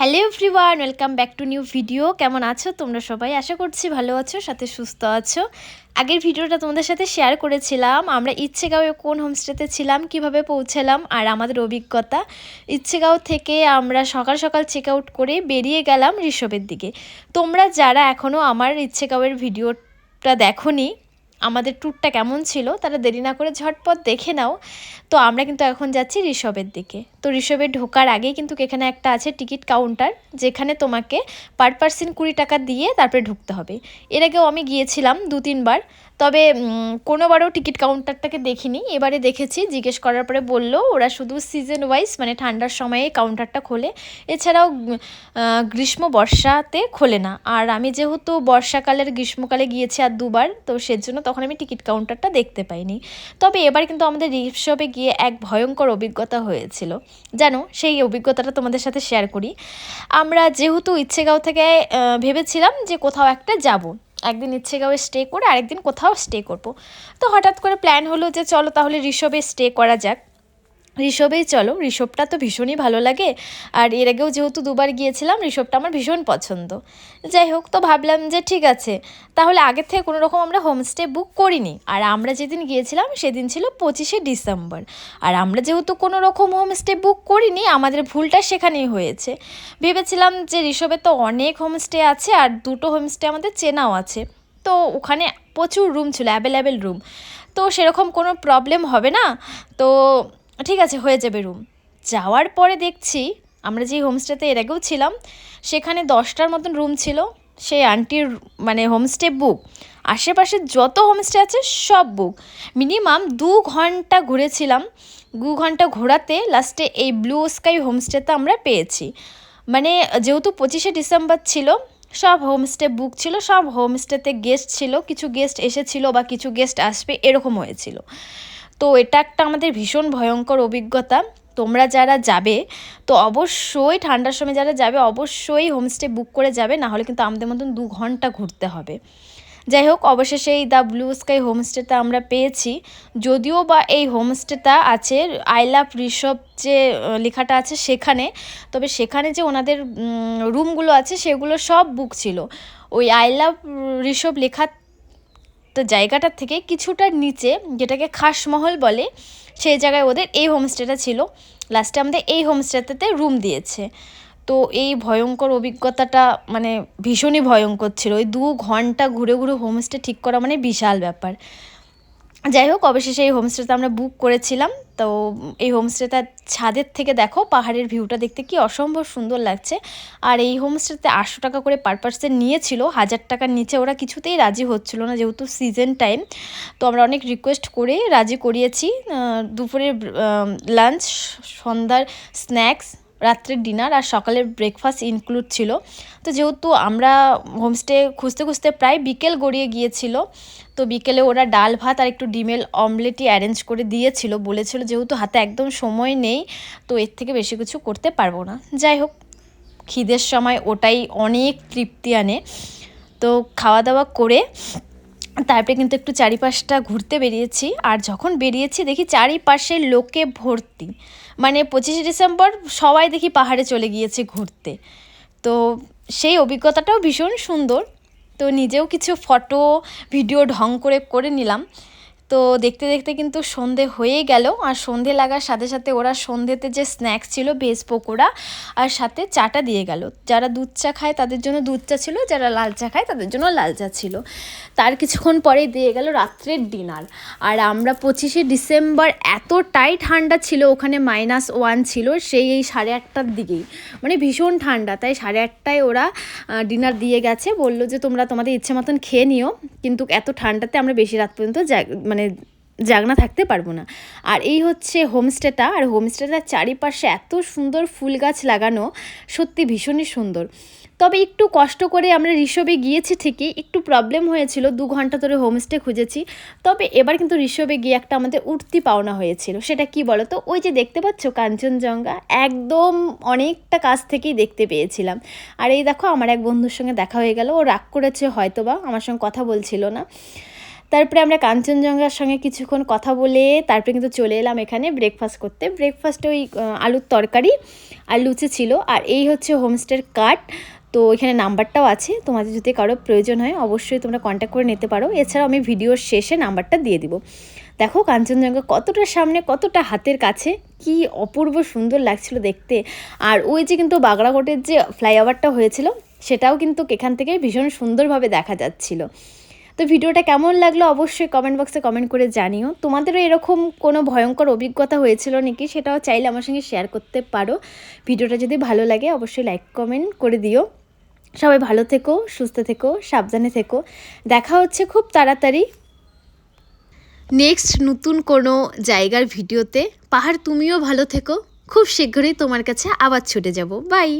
Hello everyone, welcome back to new video. কেমন আছো তোমরা সবাই? আশা করছি ভালো আছো, সাথে সুস্থ আছো। আগের ভিডিওটা তোমাদের সাথে শেয়ার করেছিলাম আমরা ইচ্ছেগাঁওয়ে কোন হোমস্টেতে ছিলাম, কিভাবে পৌঁছালাম আর আমাদের অভিজ্ঞতা। ইচ্ছেগাঁও থেকে আমরা সকাল সকাল চেক আউট করে বেরিয়ে গেলাম ঋষভের দিকে। তোমরা যারা এখনও আমার ইচ্ছেগাঁওয়ের ভিডিওটা দেখোনি, আমাদের ট্যুরটা কেমন ছিল, তারা দেরি না করে ঝটপট দেখে নাও। তো আমরা কিন্তু এখন যাচ্ছি ঋষভের দিকে। তো ঋষভে ঢোকার আগেই কিন্তু এখানে একটা আছে টিকিট কাউন্টার, যেখানে তোমাকে পার পার্সন 20 টাকা দিয়ে তারপরে ঢুকতে হবে। এর আগেও আমি গিয়েছিলাম 2-3 বার, তবে কোনোবারও টিকিট কাউন্টারটাকে দেখিনি। এবারে দেখেছি, জিজ্ঞেস করার পরে বললো ওরা শুধু সিজন ওয়াইজ মানে ঠান্ডার সময়ে কাউন্টারটা খোলে, এছাড়াও গ্রীষ্ম বর্ষাতে খোলে না। আর আমি যেহেতু বর্ষাকালের গ্রীষ্মকালে গিয়েছি আর 2বার, তো সেজন্য তখন আমি টিকিট কাউন্টারটা দেখতে পাইনি। তবে এবার কিন্তু আমাদের ঋষভে গিয়ে এক ভয়ঙ্কর অভিজ্ঞতা হয়েছিল জানো। সেই অভিজ্ঞতাটা তোমাদের সাথে শেয়ার করি। আমরা যেহেতু ইচ্ছেগাঁও থেকে ভেবেছিলাম যে কোথাও একটা যাব, একদিন ইচ্ছেগাঁওয়ে স্টে করে আরেকদিন কোথাও স্টে করব। তো হঠাৎ করে প্ল্যান হলো যে চলো তাহলে ঋষভে স্টে করা যাক। ঋষভেই চলো, ঋষভটা তো ভীষণই ভালো লাগে। আর এর আগেও যেহেতু 2বার গিয়েছিলাম, ঋষভটা আমার ভীষণ পছন্দ। যাই হোক, তো ভাবলাম যে ঠিক আছে, তাহলে আগের থেকে কোনো রকম আমরা হোমস্টে বুক করিনি। আর আমরা যেদিন গিয়েছিলাম সেদিন ছিল 25শে ডিসেম্বর। আর আমরা যেহেতু কোনো রকম হোমস্টে বুক করিনি, আমাদের ভুলটা সেখানেই হয়েছে। ভেবেছিলাম যে ঋষভে তো অনেক হোমস্টে আছে আর 2টো হোমস্টে আমাদের চেনাও আছে, তো ওখানে প্রচুর রুম ছিল, অ্যাভেলেবেল রুম, তো সেরকম কোনো প্রবলেম হবে না। তো ঠিক আছে, হয়ে যাবে রুম। যাওয়ার পরে দেখছি আমরা যেই হোমস্টেতে এর আগেও ছিলাম, সেখানে 10টার মতন রুম ছিল। সেই আন্টির মানে হোমস্টে বুক, আশেপাশে যত হোমস্টে আছে সব বুক। মিনিমাম 2 ঘন্টা ঘুরেছিলাম। 2 ঘন্টা ঘোরাতে লাস্টে এই ব্লু স্কাই হোমস্টেতে আমরা পেয়েছি। মানে যেহেতু 25শে ডিসেম্বর ছিল, সব হোমস্টে বুক ছিল, সব হোমস্টেতে গেস্ট ছিল, কিছু গেস্ট এসেছিলো বা কিছু গেস্ট আসবে এরকম হয়েছিল। তো এটা একটা আমাদের ভীষণ ভয়ঙ্কর অভিজ্ঞতা। তোমরা যারা যাবে তো অবশ্যই ঠান্ডার সময় যারা যাবে অবশ্যই হোমস্টে বুক করে যাবে, না হলে কিন্তু আমাদের মতন 2 ঘন্টা ঘুরতে হবে। যাই হোক, অবশেষে এই দ্য ব্লু স্কাই হোমস্টেটা আমরা পেয়েছি। যদিও বা এই হোমস্টেটা আছে আই লাভ ঋষভ যে লেখাটা আছে সেখানে, তবে সেখানে যে ওনাদের রুমগুলো আছে সেগুলো সব বুক ছিল। ওই আই লাভ ঋষভ লেখা তো জায়গাটার থেকে কিছুটা নিচে, যেটাকে খাসমহল বলে, সেই জায়গায় ওদের এই হোমস্টেটা ছিল। লাস্টে আমাদের এই হোমস্টেতে রুম দিয়েছে। তো এই ভয়ঙ্কর অভিজ্ঞতাটা মানে ভীষণই ভয়ঙ্কর ছিল। ওই 2 ঘন্টা ঘুরে ঘুরে হোমস্টে ঠিক করা মানে বিশাল ব্যাপার। যাই হোক, অবশেষে এই হোমস্টেতে আমরা বুক করেছিলাম। তো এই হোমস্টেটার ছাদের থেকে দেখো পাহাড়ের ভিউটা দেখতে কি অসম্ভব সুন্দর লাগছে। আর এই হোমস্টেতে 800 টাকা করে পার পার্সন নিয়েছিল, 1000 টাকার নিচে ওরা কিছুতেই রাজি হচ্ছিল না, যেহেতু সিজন টাইম। তো আমরা অনেক রিকোয়েস্ট করে রাজি করিয়েছি। দুপুরের লাঞ্চ, সন্ধ্যার স্ন্যাক্স, রাত্রের ডিনার আর সকালের ব্রেকফাস্ট ইনক্লুড ছিল। তো যেহেতু আমরা হোমস্টে খুঁজতে খুঁজতে প্রায় বিকেল গড়িয়ে গিয়েছিল, তো বিকেলে ওরা ডাল ভাত আর একটু ডিমের অমলেটই অ্যারেঞ্জ করে দিয়েছিল। বলেছিল যেহেতু হাতে একদম সময় নেই, তো এর থেকে বেশি কিছু করতে পারবো না। যাই হোক, খিদের সময় ওটাই অনেক তৃপ্তি আনে। তো খাওয়া দাওয়া করে তারপরে কিন্তু একটু চারিপাশটা ঘুরতে বেরিয়েছি। আর যখন বেরিয়েছি দেখি চারিপাশে লোকে ভর্তি। মানে 25শে ডিসেম্বর সবাই দেখি পাহাড়ে চলে গিয়েছে ঘুরতে। তো সেই অভিজ্ঞতাটাও ভীষণ সুন্দর। তো নিজেও কিছু ফটো ভিডিও ঢং করে করে নিলাম। তো দেখতে দেখতে কিন্তু সন্ধে হয়েই গেল। আর সন্ধে লাগার সাথে সাথে ওরা সন্ধেতে যে স্ন্যাক্স ছিল ভেজ পকোড়া আর সাথে চাটা দিয়ে গেল। যারা দুধ চা খায় তাদের জন্য দুধ চা ছিল, যারা লাল চা খায় তাদের জন্য লাল চা ছিল। তার কিছুক্ষণ পরেই দিয়ে গেল রাত্রের ডিনার। আর আমরা 25শে ডিসেম্বর এতটাই ঠান্ডা ছিল, ওখানে -1 ছিল সেই এই 8:30টার দিকেই, মানে ভীষণ ঠান্ডা। তাই 8:30টায় ওরা ডিনার দিয়ে গেছে, বললো যে তোমরা তোমাদের ইচ্ছে মতন খেয়ে নিও, কিন্তু এত ঠান্ডাতে আমরা বেশি রাত পর্যন্ত মানে জাগনা থাকতে পারবো না। আর এই হচ্ছে হোমস্টেটা। আর হোমস্টেটার চারিপাশে এত সুন্দর ফুল গাছ লাগানো, সত্যি ভীষণই সুন্দর। তবে একটু কষ্ট করে আমরা ঋষভে গিয়েছি ঠিকই, একটু প্রবলেম হয়েছিল, 2 ঘন্টা ধরে হোমস্টে খুঁজেছি। তবে এবার কিন্তু ঋষভে গিয়ে একটা আমাদের উঠতি পাওনা হয়েছিল। সেটা কি বলো তো, ওই যে দেখতে পাচ্ছ কাঞ্চনজঙ্ঘা, একদম অনেকটা কাছ থেকেই দেখতে পেয়েছিলাম। আর এই দেখো আমার এক বন্ধুর সঙ্গে দেখা হয়ে গেল, ও রাগ করেছে হয়তো বা, আমার সঙ্গে কথা বলছিল না। তারপরে আমরা কাঞ্চনজঙ্ঘার সঙ্গে কিছুক্ষণ কথা বলে তারপরে কিন্তু চলে এলাম এখানে ব্রেকফাস্ট করতে। ব্রেকফাস্টে ওই আলুর তরকারি আর লুচি ছিল। আর এই হচ্ছে হোমস্টের কার্ড, তো এখানে নাম্বারটাও আছে, তোমাদের যদি কারো প্রয়োজন হয় অবশ্যই তোমরা কন্ট্যাক্ট করে নিতে পারো। এছাড়াও আমি ভিডিওর শেষে নাম্বারটা দিয়ে দিব। দেখো কাঞ্চনজঙ্ঘা কতটা সামনে, কতটা হাতের কাছে, কি অপূর্ব সুন্দর লাগছিল দেখতে। আর ওই যে কিন্তু বাগড়াকোটের যে ফ্লাইওভারটা হয়েছিল সেটাও কিন্তু এখান থেকে ভীষণ সুন্দরভাবে দেখা যাচ্ছিল। তো ভিডিওটা কেমন লাগলো অবশ্যই কমেন্ট বক্সে কমেন্ট করে জানিও। তোমাদেরও এরকম কোনো ভয়ঙ্কর অভিজ্ঞতা হয়েছিল নাকি সেটাও চাইলে আমার সঙ্গে শেয়ার করতে পারো। ভিডিওটা যদি ভালো লাগে অবশ্যই লাইক কমেন্ট করে দিও। সবাই ভালো থেকো, সুস্থ থেকো, সাবধানে থেকো। দেখা হচ্ছে খুব তাড়াতাড়ি নেক্সট নতুন কোনো জায়গার ভিডিওতে। পাহাড় তুমিও ভালো থেকো, খুব শীঘ্রই তোমার কাছে আবার ছুটে যাব। বাই।